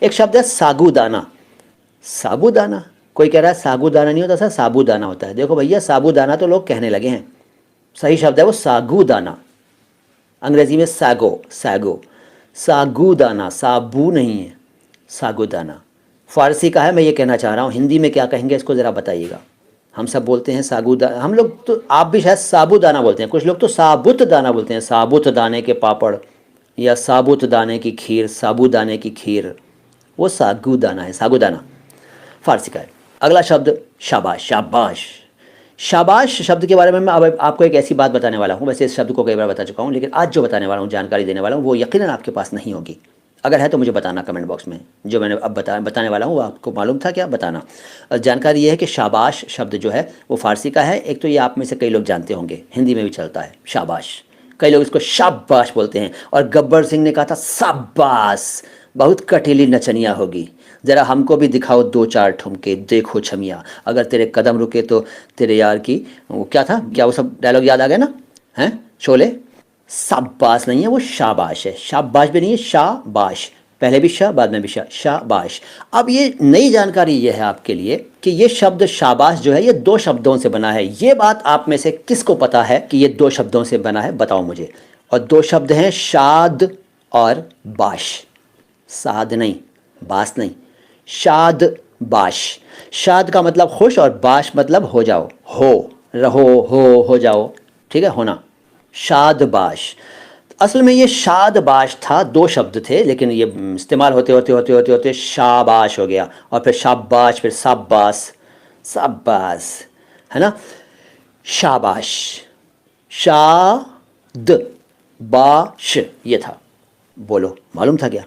एक शब्द है साबूदाना। साबूदाना, कोई कह रहा है साबूदाना नहीं होता सर, साबूदाना होता है। देखो भैया, साबूदाना तो लोग कहने लगे हैं, सही शब्द है वो सागूदाना, अंग्रेजी में सागो, सागो, सागूदाना, साबू नहीं है, सागूदाना। फारसी का है, मैं ये कहना चाह रहा हूँ। हिंदी में क्या कहेंगे इसको ज़रा बताइएगा। हम सब बोलते हैं सागूदाना, हम लोग तो, आप भी शायद साबूदाना बोलते हैं, कुछ लोग तो साबुत दाना बोलते हैं, साबुत दाने के पापड़ या साबुत दाने की खीर, साबूदाने की खीर, वो सागूदाना है, सागूदाना फारसी का है। अगला शब्द शाबाश, शाबाश। शाबाश शब्द के बारे में मैं अब आपको एक ऐसी बात बताने वाला हूँ, वैसे इस शब्द को कई बार बता चुका हूँ, लेकिन आज जो बताने वाला हूँ, जानकारी देने वाला हूँ, वो यकीनन आपके पास नहीं होगी। अगर है तो मुझे बताना कमेंट बॉक्स में। जो मैंने अब बताने वाला हूँ वो आपको मालूम था क्या, बताना। जानकारी ये है कि शाबाश शब्द जो है वो फ़ारसी का है। एक तो ये आप में से कई लोग जानते होंगे, हिंदी में भी चलता है शाबाश, कई लोग इसको शाबाश बोलते हैं। और गब्बर सिंह ने कहा था शाबाश, बहुत कटीली नचनिया होगी, ज़रा हमको भी दिखाओ दो चार ठुमके, देखो छमिया, अगर तेरे कदम रुके तो तेरे यार की, वो क्या था, क्या वो सब डायलॉग याद आ गया ना, हैं शोले। शाबाश नहीं है, वो शाबाश है, शाबाश भी नहीं है, शाबाश, पहले भी शाह बाद में भी शाह, शाबाश। अब ये नई जानकारी ये है आपके लिए कि ये शब्द शाबाश जो है ये दो शब्दों से बना है। ये बात आप में से किसको पता है कि ये दो शब्दों से बना है, बताओ मुझे। और दो शब्द हैं शाद और बाश, साद नहीं, बास नहीं, शाद बाश। शाद का मतलब खुश और बाश मतलब हो जाओ, हो, रहो, हो जाओ, ठीक है, होना, शादबाश। असल में ये शादबाश था, दो शब्द थे, लेकिन ये इस्तेमाल होते होते होते होते होते शाबाश हो गया, और फिर शाबाश, फिर शाबाश, शाबाश, है ना, शाबाश, शाद बाश ये था। बोलो, मालूम था क्या?